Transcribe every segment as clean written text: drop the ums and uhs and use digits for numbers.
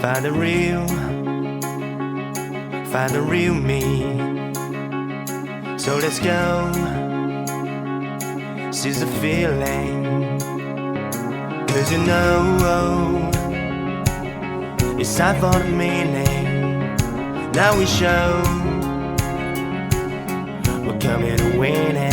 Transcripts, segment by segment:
Find the real me. So let's go, seize the feeling. 'Cause you know it's time for the meaning. Now we show we're coming to win it.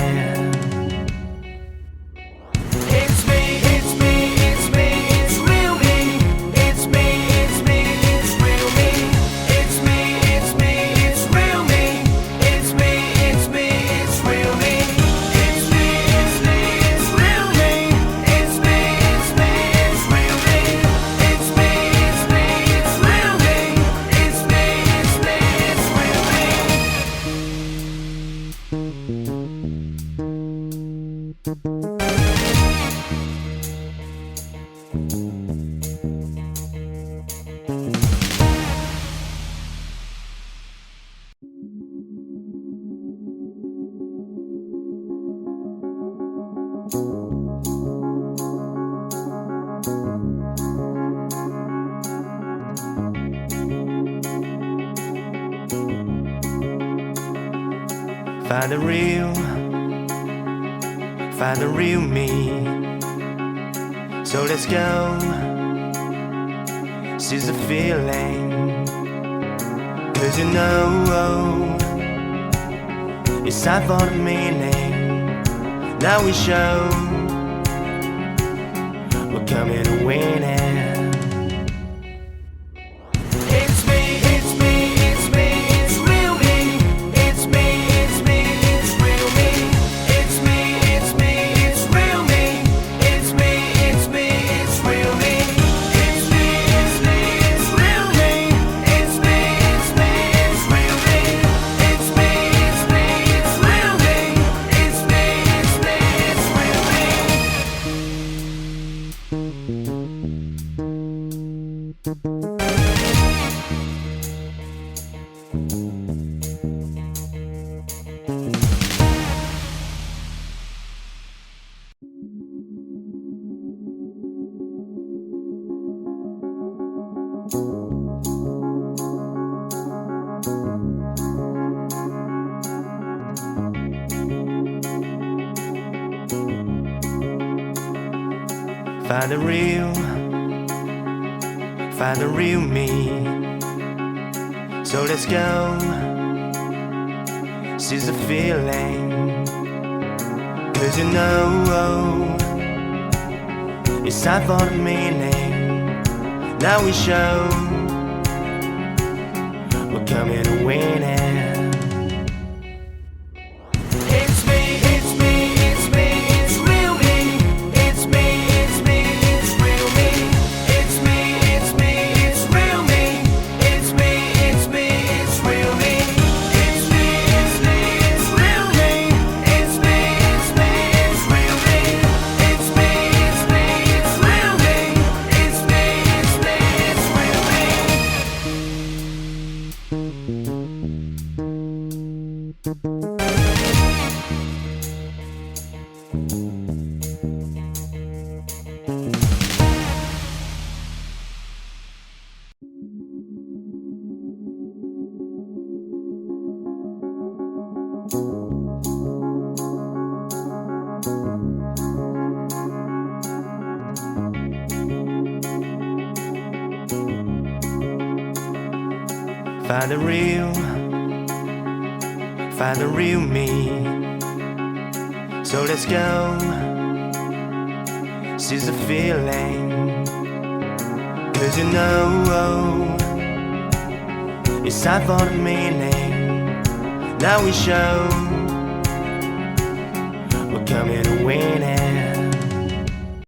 Find the real me. So let's go, seize the feeling. 'Cause you know it's time for the meaning. Now we show we're coming to win it. Find the real me. So let's go, seize the feeling. 'Cause you know it's time for the meaning. Now we show we're coming to win it. Find the real me. So let's go, seize the feeling. 'Cause you know it's time for the meaning. Now we show we're coming to win it.